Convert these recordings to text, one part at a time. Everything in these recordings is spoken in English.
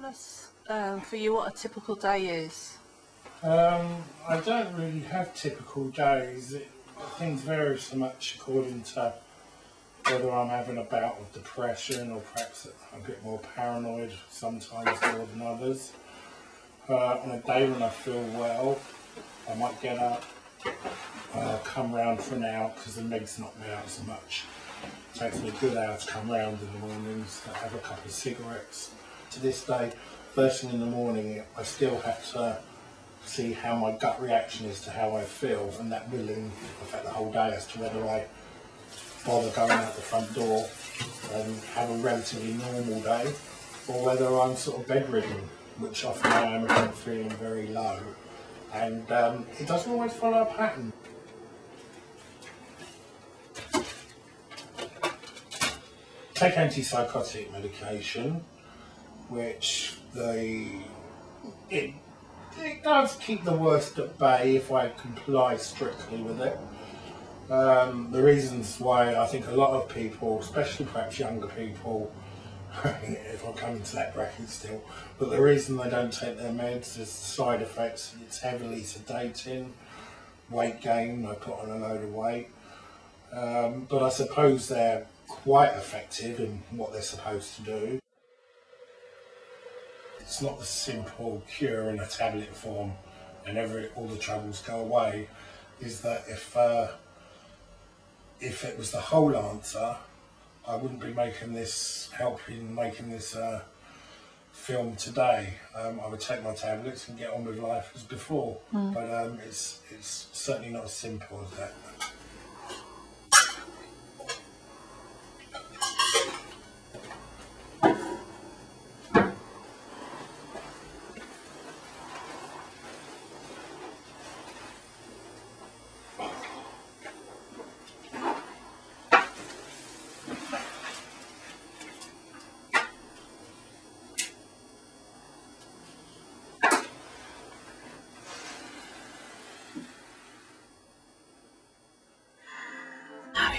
us for you what a typical day is? I don't really have typical days. Things vary so much according to whether I'm having a bout of depression or perhaps a bit more paranoid, sometimes more than others. On a day when I feel well, I might get up, come round for an hour because the meg's knocked me out so much. It takes me a good hour to come round in the mornings, have a couple of cigarettes. To this day, first thing in the morning, I still have to see how my gut reaction is to how I feel, and that will affect the whole day as to whether I bother going out the front door and have a relatively normal day, or whether I'm sort of bedridden, which often I am if I'm feeling very low. And it doesn't always follow a pattern. Take antipsychotic medication, which it does keep the worst at bay if I comply strictly with it. The reasons why I think a lot of people, especially perhaps younger people, if I'm coming to that bracket still, but the reason they don't take their meds is side effects. It's heavily sedating, weight gain, I put on a load of weight. But I suppose they're quite effective in what they're supposed to do. It's not the simple cure in a tablet form and all the troubles go away. Is that if it was the whole answer, I wouldn't be making this film today. I would take my tablets and get on with life as before. But it's certainly not as simple as that.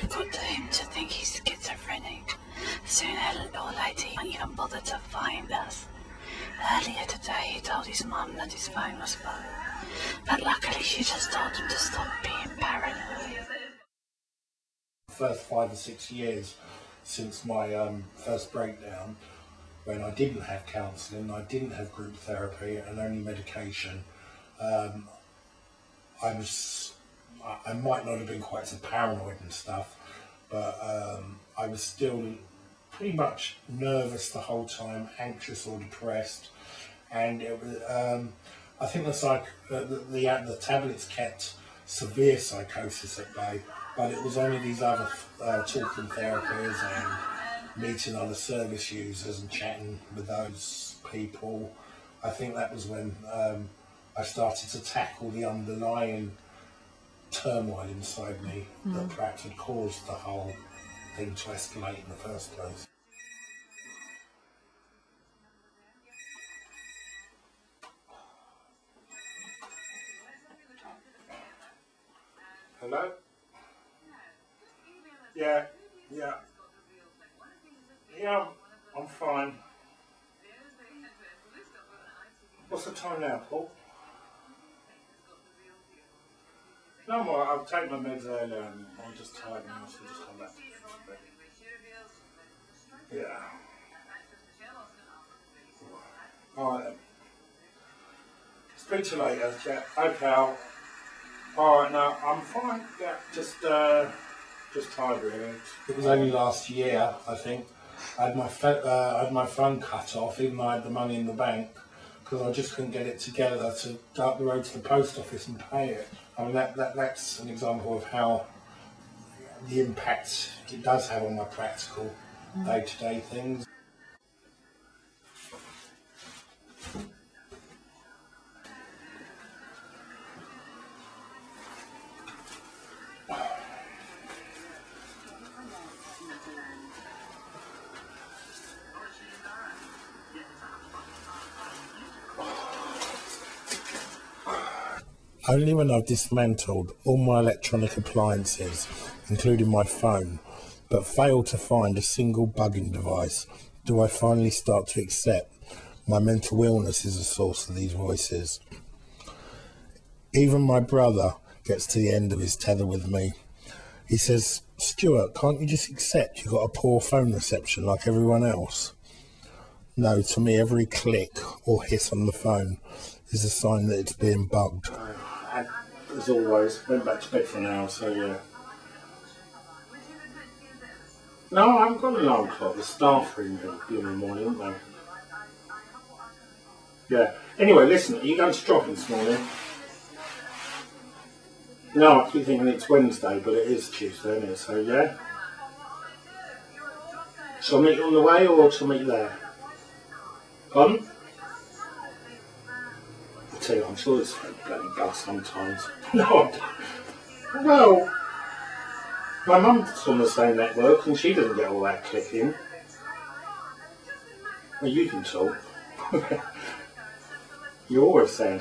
We've got him to think he's schizophrenic. Soon a little lady won't even bother to find us. Earlier today he told his mum that his phone was full, but luckily she just told him to stop being paranoid. First 5 or 6 years since my first breakdown, when I didn't have counselling, I didn't have group therapy and only medication, I might not have been quite so paranoid and stuff, but I was still pretty much nervous the whole time, anxious or depressed, and it was, I think the tablets kept severe psychosis at bay, but it was only these other talking therapies and meeting other service users and chatting with those people. I think that was when I started to tackle the underlying turmoil inside me that perhaps had caused the whole thing to escalate in the first place. Hello? Yeah, I'm fine. What's the time now, Paul? No more, I'll take my meds earlier and I'm just tired now, so I'll just come back. Yeah. Alright then. Speak to you later, yeah. Okay, alright, no, I'm fine, yeah, just tired really. It was only last year, I think. I had my phone cut off, even though I had the money in the bank, because I just couldn't get it together to go up the road to the post office and pay it. I mean, that's an example of how the impact it does have on my practical day-to-day things. Only when I've dismantled all my electronic appliances, including my phone, but failed to find a single bugging device, do I finally start to accept My mental illness is the source of these voices. Even my brother gets to the end of his tether with me. He says, "Stuart, can't you just accept you've got a poor phone reception like everyone else?" No, to me every click or hit on the phone is a sign that it's being bugged. As always, went back to bed for an hour, so yeah. No, I haven't got an alarm clock. The staff ring in the morning, aren't they? Yeah. Anyway, listen, are you going to drop this morning? No, I keep thinking it's Wednesday, but it is Tuesday, isn't it? So, yeah. Shall I meet you on the way, or shall I meet you there? Pardon? I'll tell you, I'm sure it's a bloody bus sometimes. No, I don't. Well, my mum's on the same network, and she doesn't get all that clicking. Well, you can talk. You always say,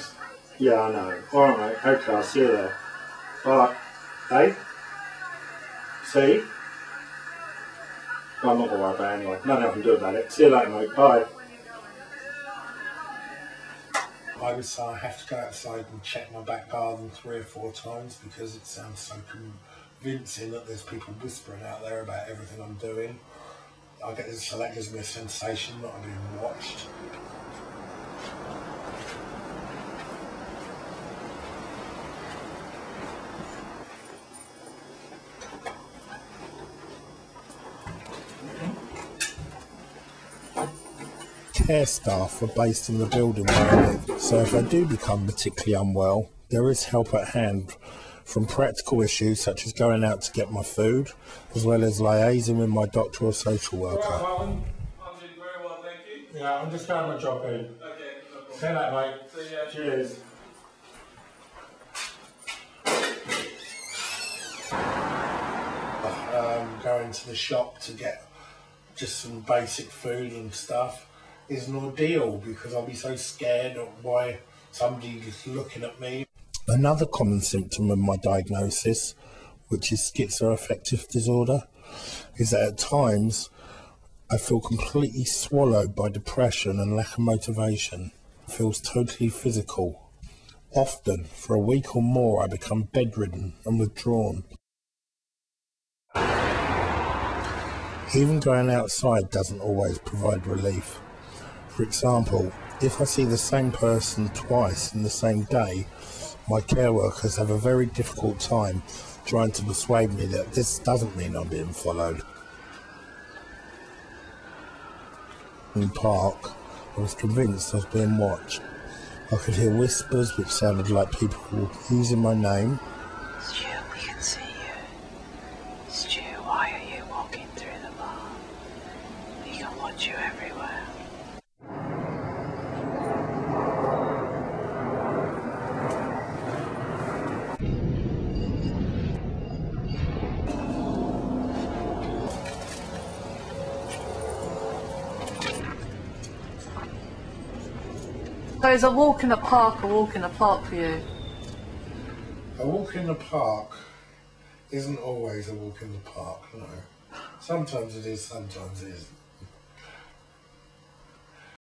"Yeah, I know." Alright, mate. Okay, I'll see you there. Alright. Hey? See? No, I'm not going to worry about it anyway. Nothing I can do about it. See you later, mate. Bye. I would say I have to go outside and check my back garden 3 or 4 times because it sounds so convincing that there's people whispering out there about everything I'm doing. So that gives me a sensation that I'm being watched. Care staff are based in the building where I live, so if I do become particularly unwell, there is help at hand, from practical issues such as going out to get my food, as well as liaising with my doctor or social worker. Right, Martin. I'm doing very well, thank you. Yeah, I'm just going my job in. Okay, no problem. See you later, mate. See ya. Cheers. Going to the shop to get just some basic food and stuff is an ordeal because I'll be so scared of why somebody is looking at me. Another common symptom of my diagnosis, which is schizoaffective disorder, is that at times I feel completely swallowed by depression and lack of motivation. It feels totally physical. Often, for a week or more, I become bedridden and withdrawn. Even going outside doesn't always provide relief. For example, if I see the same person twice in the same day, my care workers have a very difficult time trying to persuade me that this doesn't mean I'm being followed. In the park, I was convinced I was being watched. I could hear whispers which sounded like people using my name. Stu, we can see you. Stu, why are you walking through the bar? We can watch you everywhere. So is a walk in the park a walk in the park for you? A walk in the park isn't always a walk in the park, no. Sometimes it is, sometimes it isn't.